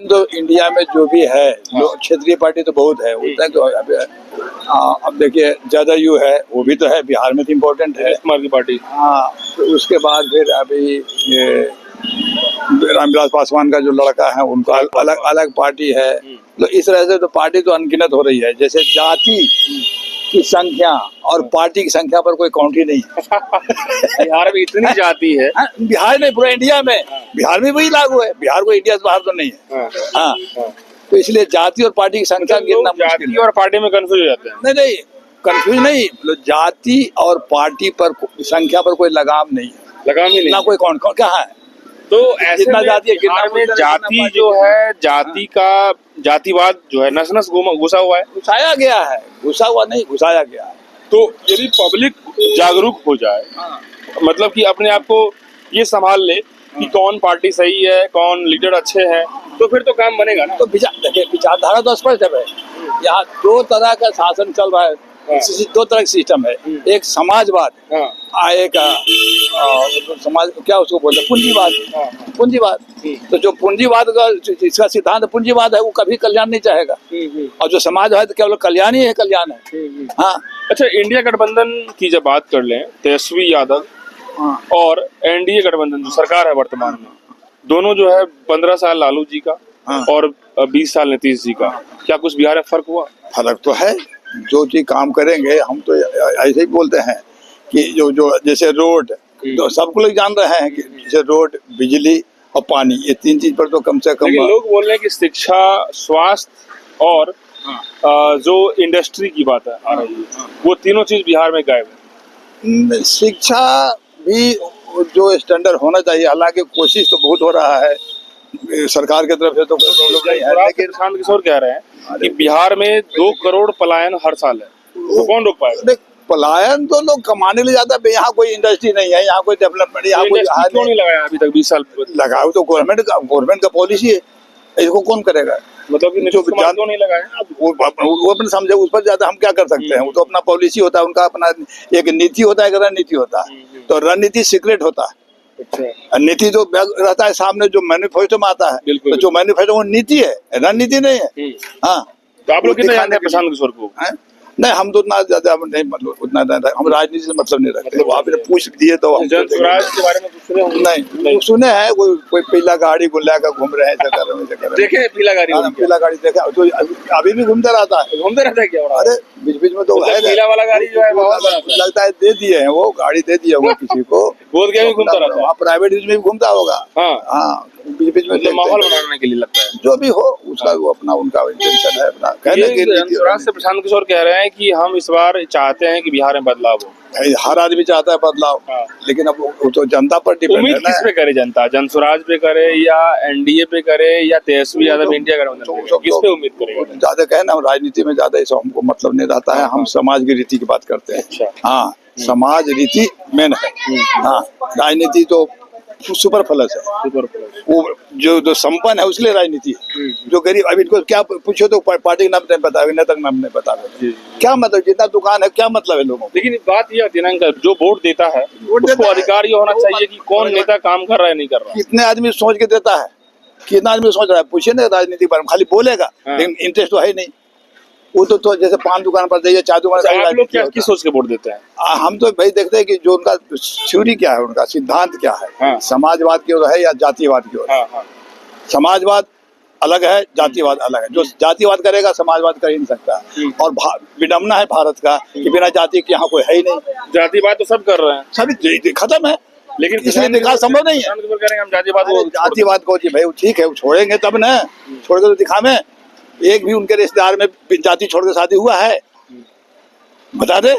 तो इंडिया में जो भी है क्षेत्रीय पार्टी तो बहुत है, उतना तो अब देखिए जदयू है, वो भी तो है, बिहार में तो इम्पोर्टेंट है कुमार की पार्टी। हाँ, तो उसके बाद फिर अभी ये रामविलास पासवान का जो लड़का है उनका अलग अलग पार्टी है। तो इस तरह से तो पार्टी तो अनगिनत हो रही है। जैसे जाति की संख्या और पार्टी की संख्या पर कोई काउंट ही नहीं है। बिहार में इतनी जाति है। बिहार नहीं, पूरा इंडिया में। बिहार में वही लागू है, बिहार को इंडिया से बाहर तो नहीं है। हाँ, तो इसलिए जाति और पार्टी की संख्या गिनना मुश्किल है। और पार्टी में कंफ्यूज हो जाते हैं। नहीं, कंफ्यूज नहीं, जाति और पार्टी पर संख्या पर कोई लगाम नहीं है। लगाम ही नहीं, ना कोई कौन कहाँ है। तो ऐसे में बिहार में जाति जो है, जाति का जातिवाद जो है नस नस घुसा हुआ है, घुसाया गया है। घुसा हुआ नहीं, घुसाया गया है। तो यदि पब्लिक जागरूक हो जाए, मतलब कि अपने आप को ये संभाल ले कि कौन पार्टी सही है, कौन लीडर अच्छे हैं, तो फिर तो काम बनेगा ना। तो विचारधारा तो स्पष्ट है। यहाँ दो तरह का शासन चल रहा है, दो तरह का सिस्टम है। एक समाजवाद, एक समाज क्या उसको बोलते हैं, पूंजीवाद। पूंजीवाद, तो जो पूंजीवाद का इसका सिद्धांत पूंजीवाद है, वो कभी कल्याण नहीं चाहेगा। और जो समाज है तो केवल कल्याण ही है, कल्याण है। हाँ, अच्छा, इंडिया गठबंधन की जब बात कर लें, तेजस्वी यादव और एनडीए गठबंधन जो सरकार है वर्तमान में, दोनों जो है 15 साल लालू जी का और 20 साल नीतीश जी का, क्या कुछ बिहार में फर्क हुआ? फर्क तो है। जो चीज काम करेंगे, हम तो ऐसे ही बोलते हैं कि जो जैसे रोड, तो सबको लोग जान रहे हैं कि जैसे रोड, बिजली और पानी, ये तीन चीज पर तो कम से कम। लेकिन लोग बोल रहे हैं कि शिक्षा, स्वास्थ्य और जो इंडस्ट्री की बात है आ रही है, वो तीनों चीज बिहार में गायब है। शिक्षा भी जो स्टैंडर्ड होना चाहिए, हालांकि कोशिश तो बहुत हो रहा है सरकार की तरफ से, तो लेकिन प्रशांत किशोर कह रहे हैं कि बिहार में 2 करोड़ पलायन हर साल है, तो कौन रोक पाएगा? पलायन तो लोग कमाने ले जाता है। यहाँ कोई इंडस्ट्री नहीं है, यहाँ कोई डेवलपमेंट, यहाँ कोई क्यों नहीं लगाया अभी तक 20 साल? लगाओ तो गवर्नमेंट का पॉलिसी है, इसको कौन करेगा? मतलब कि जो क्यों नहीं लगाया, वो अपने समझे, उस पर ज्यादा हम क्या कर सकते हैं। वो तो अपना पॉलिसी होता है, उनका अपना एक नीति होता है, एक रणनीति होता है। तो रणनीति सीक्रेट होता है, नीति जो रहता है सामने, जो मैनिफेस्टो में आता है, तो जो मैनिफेस्टो वो नीति है, रणनीति नहीं है। हाँ, तो आप लोग कितने जानते हैं प्रशांत किशोर को? नहीं, हम तो उतना ज्यादा नहीं, मतलब उतना हम राजनीति से मतलब नहीं रखते। वो आपने पूछ दिए तो हम जनसुराज के बारे में कुछ सुने होंगे? नहीं सुने हैं, कोई पीला गाड़ी गुल्ला का घूम रहे हैं। देखे पीला गाड़ी? पीला गाड़ी देखा, तो अभी भी घूमता रहता है क्या? अरे बीच में तो है पीला वाला गाड़ी जो है, लगता है दे दिए हैं, वो गाड़ी दे दिए होगा किसी को, बोध गया भी घूमता रहता है। वहाँ प्राइवेट यूज में भी घूमता होगा। हाँ, बीच में माहौल बनाने के लिए लगता है। जो भी हो उसका वो अपना उनका इंटेंशन है अपना कहने के लिए। जनसुराज से प्रशांत किशोर कह रहे हैं कि हम इस बार चाहते हैं कि बिहार में बदलाव हो। हर आदमी चाहता है बदलाव, लेकिन अब वो तो जनता पर डिपेंड है ना। उम्मीद किस पे करे जनता? जनसुराज पे करे या एनडीए पे करे या तेजस्वी यादव इंडिया गठबंधन, किस पे उम्मीद करेगा? ज्यादा कहे ना, राजनीति में ज्यादा ऐसा हमको मतलब नहीं रहता है। हम समाज की रीति की बात करते हैं। हाँ, समाज रीति मेन है। हाँ, राजनीति तो सुपर प्लस है। वो जो संपन्न है उसके लिए राजनीति है। जो गरीब, अभी इनको क्या पूछो तो पार्टी का नाम नहीं बता, नेता का नाम नहीं बता, क्या मतलब? जितना दुकान है, क्या मतलब है लोगों? लेकिन बात यह दिनांक, जो वोट देता है उसको अधिकार ये होना चाहिए कि कौन नेता काम कर रहा है, नहीं कर रहा। कितने आदमी सोच के देता है, कितना आदमी सोच रहा है? पूछे ना राजनीति पर, खाली बोलेगा लेकिन इंटरेस्ट तो है नहीं। वो तो जैसे पान दुकान पर जाइए, चाय दुकान पर। आप लोग क्या किस सोच के वोट देते हैं? हम तो भाई देखते हैं कि जो उनका थ्योरी क्या है, उनका सिद्धांत क्या है। समाजवाद की ओर है या जातिवाद की ओर? समाजवाद अलग है, जातिवाद अलग है। जो जातिवाद करेगा समाजवाद कर ही नहीं सकता। और विडम्बना है भारत का कि बिना जाति के यहाँ कोई है ही नहीं। जातिवाद तो सब कर रहे हैं, सभी खत्म है, लेकिन इसलिए विकास संभव नहीं है। हम जातिवाद को जी भाई ठीक है, छोड़ेंगे तब न, छोड़ के तो दिखावे। एक भी उनके रिश्तेदार में जाति छोड़ के शादी हुआ है? बता दे,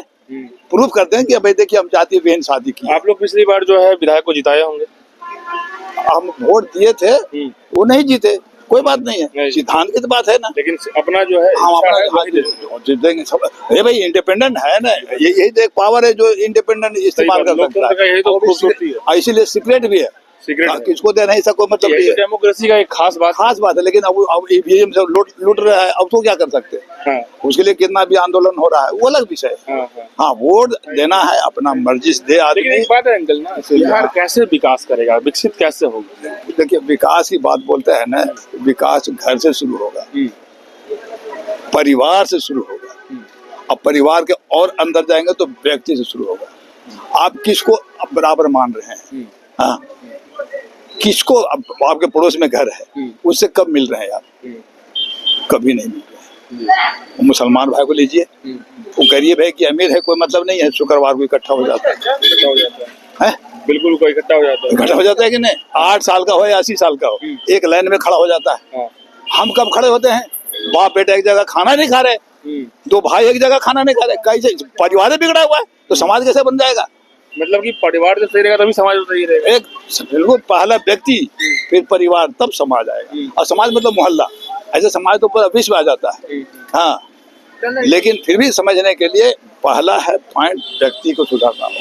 प्रूफ करते हैं कि भाई देखिए हम जाति विहीन शादी की। आप लोग पिछली बार जो है विधायक को जिताए होंगे? हम वोट दिए थे, वो नहीं जीते, कोई बात नहीं है, सिद्धांत की तो बात है ना। लेकिन अपना जो है हम अपना जीतेंगे सब। अरे भाई इंडिपेंडेंट है ना, यही तो एक पावर है जो इंडिपेंडेंट इस्तेमाल कर सकता है। इसीलिए सीक्रेट भी है। सीक्रेट है। किसको देना है इसका कोई मतलब नहीं ये है। डेमोक्रेसी का एक खास बात है, लेकिन अब ईवीएम से लूट रहा है, अब तो क्या कर सकते हैं। हाँ, उसके लिए कितना भी आंदोलन हो रहा है वो अलग विषय है। हाँ, हाँ। हाँ, वोट देना है, अपना मर्जी से दे लेकिन आदमी। एक बात है अंकल ना, बिहार कैसे विकास करेगा, विकसित कैसे होगा? देखिए, विकास की बात बोलते हैं ना, विकास घर से शुरू होगा, परिवार से शुरू होगा। अब परिवार के और अंदर जाएंगे तो व्यक्ति से शुरू होगा। आप किसको अब बराबर मान रहे हैं? हाँ, किसको अब आपके पड़ोस में घर है, उससे कब मिल रहे हैं आप? कभी नहीं मिल रहे हैं। वो मुसलमान भाई को लीजिए, वो गरीब है कि अमीर है कोई मतलब नहीं है, शुक्रवार को इकट्ठा हो जाता है। बिल्कुल, कोई इकट्ठा हो जाता है। इकट्ठा हो जाता है कि नहीं? 8 साल का हो या 80 साल का हो, एक लाइन में खड़ा हो जाता है। हम कब खड़े होते हैं? बाप बेटा एक जगह खाना नहीं खा रहे, दो भाई एक जगह खाना नहीं खा रहे, कैसे परिवार बिगड़ा हुआ है, तो समाज कैसे बन जाएगा? मतलब कि परिवार जब सही रहेगा तभी समाज सही रहेगा। एक बिल्कुल, पहला व्यक्ति, फिर परिवार, तब समाज आएगा। और समाज मतलब मोहल्ला, ऐसे समाज तो पूरा विश्व आ जाता है। हाँ, लेकिन फिर भी समझने के लिए पहला है पॉइंट, व्यक्ति को सुधारना हो।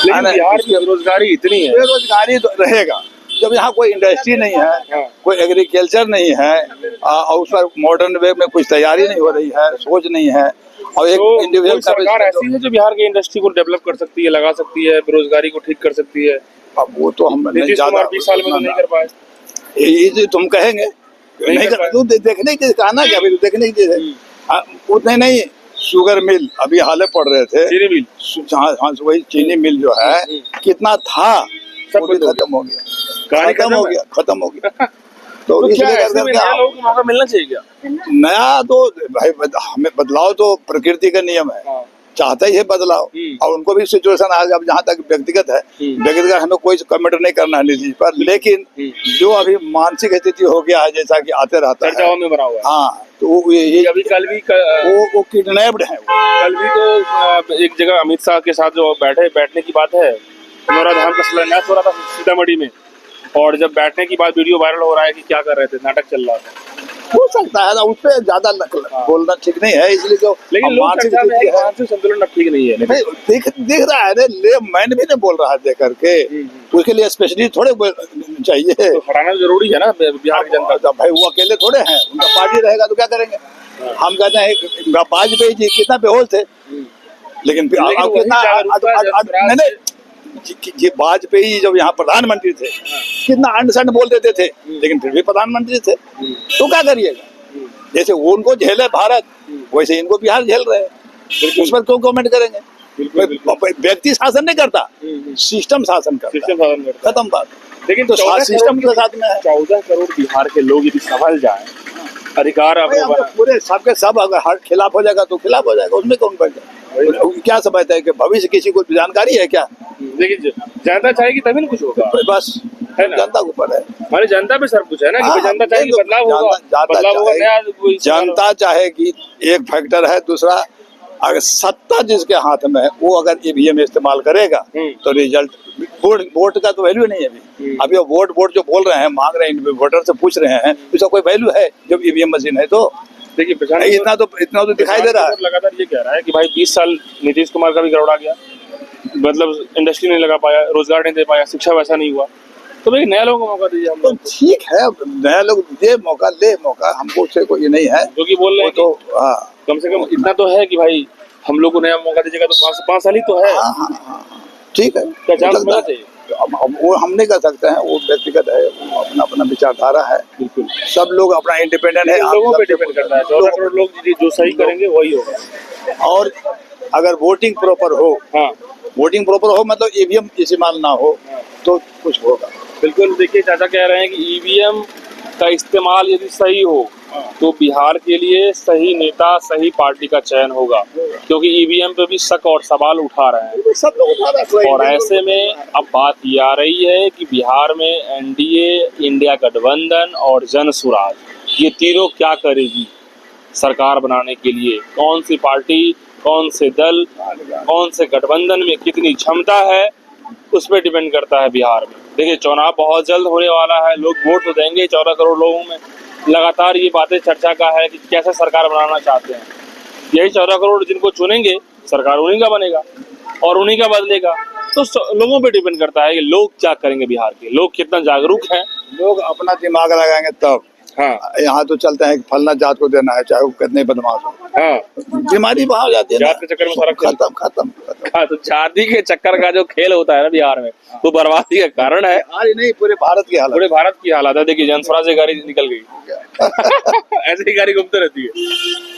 लेकिन बिहार में बेरोजगारी इतनी है। बेरोजगारी तो रहेगा जब यहाँ कोई इंडस्ट्री नहीं है, कोई एग्रीकल्चर नहीं है, और उस पर मॉडर्न वे में कुछ तैयारी नहीं हो रही है, सोच नहीं है। और एक तो इंडिविजुअल सरकार ऐसी है जो बिहार की इंडस्ट्री को डेवलप कर सकती है, लगा सकती है, बेरोजगारी को ठीक कर सकती है। अब वो तो हम नीतीश कुमार 20 साल में तो नहीं कर पाए। ये तुम कहेंगे नहीं कर पाए, तो देखने की कहना क्या, अभी देखने की उतने नहीं। शुगर मिल अभी हाले पड़ रहे थे, चीनी मिल, हाँ वही चीनी मिल जो है कितना था, सब खत्म हो गया, खत्म हो गया। तो क्या ऐसे में नया लोगों को मौका मिलना चाहिए क्या? नया तो भाई हमें बदलाव तो प्रकृति का नियम है, चाहता ही है बदलाव। और उनको भी सिचुएशन आ गया, अब जहाँ तक व्यक्तिगत है, व्यक्तिगत हमें कोई कमेंट नहीं करना है निजी पर, लेकिन जो अभी मानसिक स्थिति हो गया है, जैसा कि आते रहता है में बना हुआ है। हाँ, तो ये अभी कल भी वो किडनैप्ड है। कल भी तो एक जगह अमित शाह के साथ जो बैठने की बात है, नौराधाम का शिलान्यास हो रहा था सीतामढ़ी में, और जब बैठने की बाद वीडियो वायरल हो रहा है कि क्या कर रहे थे, नाटक चल रहा था। हो सकता है ना, उस पर ज्यादा बोलना ठीक नहीं है, इसलिए जो लेकिन मानसिक संतुलन अब ठीक नहीं है। देख रहा है ले, मैंने भी नहीं बोल रहा है देख करके, उसके लिए स्पेशली थोड़े चाहिए, तो हटाना जरूरी है ना बिहार की जनता। भाई वो अकेले थोड़े हैं, उनका पार्टी रहेगा तो क्या करेंगे। हम कहते हैं वाजपेयी जी कितना बेहोश थे, लेकिन ये वाजपेयी जब यहाँ प्रधानमंत्री थे कितना अंड बोल देते थे, लेकिन फिर भी प्रधानमंत्री थे। तो क्या करिएगा, जैसे वो उनको झेले भारत, वैसे इनको बिहार झेल रहे हैं, उस पर क्यों कमेंट करेंगे। व्यक्ति शासन नहीं करता, सिस्टम शासन करता, खत्म बात। लेकिन तो सिस्टम के साथ में है। 14 करोड़ बिहार के लोग यदि संभल जाए, अधिकार पूरे सबके सब अगर खिलाफ हो जाएगा तो खिलाफ हो जाएगा, उसमें कौन बैठा। क्या समझता है कि भविष्य किसी को जानकारी है क्या? लेकिन जनता चाहेगी तभी ना कुछ होगा, बस है ना, जनता के ऊपर है। हमारी जनता पे सब कुछ है ना, कि जनता चाहेगी बदलाव होगा, जनता चाहेगी। एक फैक्टर है, दूसरा अगर सत्ता जिसके हाथ में है वो अगर ईवीएम इस्तेमाल करेगा तो रिजल्ट, वोट का तो वैल्यू नहीं है अभी। वोट जो बोल रहे हैं, मांग रहे हैं, वोटर से पूछ रहे हैं, इसका कोई वैल्यू है जब ईवीएम मशीन है? तो देखिए इतना तो दिखाई दे रहा है। लगातार ये कह रहा है कि भाई 20 साल नीतीश कुमार का भी गड़बड़ा गया, मतलब इंडस्ट्री नहीं लगा पाया, रोजगार नहीं दे पाया, शिक्षा वैसा नहीं हुआ, तो भाई नया लोगों को मौका दीजिए। हम तो ठीक है, नया लोग दे मौका, हमको उससे कोई नहीं है। जो कि बोल रहे हैं तो कम से कम इतना तो है कि भाई हम लोग को नया मौका दीजिएगा, तो 5 साल ही तो है। ठीक है, क्या चांस मिलना चाहिए? वो हम नहीं कर सकते हैं, वो व्यक्तिगत है, अपना विचारधारा है। बिल्कुल, सब लोग अपना इंडिपेंडेंट है, लोगों पे डिपेंड करता है। 14 करोड़ लोग जो सही करेंगे वही होगा। और अगर वोटिंग प्रॉपर हो, वोटिंग प्रॉपर हो मतलब ईवीएम इस्तेमाल ना हो, तो कुछ होगा। बिल्कुल, देखिए चाचा कह रहे हैं कि ईवीएम का इस्तेमाल यदि सही हो तो बिहार के लिए सही नेता, सही पार्टी का चयन होगा, क्योंकि ईवीएम पे भी शक और सवाल उठा रहे हैं, सब लोग उठा रहे हैं। और ऐसे में अब बात ये आ रही है कि बिहार में एनडीए, इंडिया गठबंधन और जन सुराज, ये तीनों क्या करेगी सरकार बनाने के लिए। कौन सी पार्टी, कौन से दल, कौन से गठबंधन में कितनी क्षमता है, उस पर डिपेंड करता है बिहार में। देखिए चुनाव बहुत जल्द होने वाला है, लोग वोट तो देंगे 14 करोड़ लोगों में। लगातार ये बातें चर्चा का है कि कैसे सरकार बनाना चाहते हैं। यही 14 करोड़ जिनको चुनेंगे, सरकार उन्हीं का बनेगा और उन्हीं का बदलेगा। तो लोगों पे डिपेंड करता है कि लोग क्या करेंगे, बिहार के लोग कितना जागरूक हैं। लोग अपना दिमाग लगाएंगे तब। हाँ यहाँ तो चलते हैं कि फलना जात को देना है, चाहे वो कितने बदमाश हो। हाँ, बीमारी वहां हो जाती है ना। जात के चक्कर में सारा खेल खत्म खत्म खत्म। हाँ, तो जाति के चक्कर का जो खेल होता है ना बिहार में, वो बर्बादी का कारण है। आज नहीं, पूरे भारत की हालत। पूरे भारत की हालत है। देखिए जनस्वराज गाड़ी निकल गई ऐसे ही गाड़ी घूमते रहती है,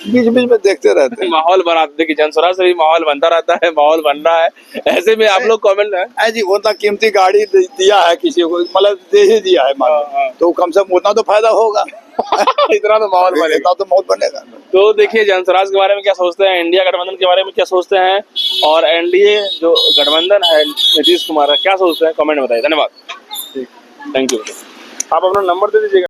बीच बीच में देखते रहते हैं। माहौल बना। देखिए जनस्वराज से भी माहौल बनता रहता है, माहौल बन रहा है। ऐसे में आप लोग कमेंट है ऐ जी उतना कीमती गाड़ी दिया है किसी को, मतलब दे ही दिया है मान लो, हाँ। तो कम से कम उतना तो फायदा होगा। इतना तो माहौल बनेगा। इतना तो मौत बनेगा। तो देखिए जनस्वराज के बारे में क्या सोचते हैं, इंडिया गठबंधन के बारे में क्या सोचते हैं, और एनडीए जो गठबंधन है नीतीश कुमार का क्या सोचते हैं, कमेंट बताइए। धन्यवाद, थैंक यू। आप अपना नंबर दे दीजिएगा।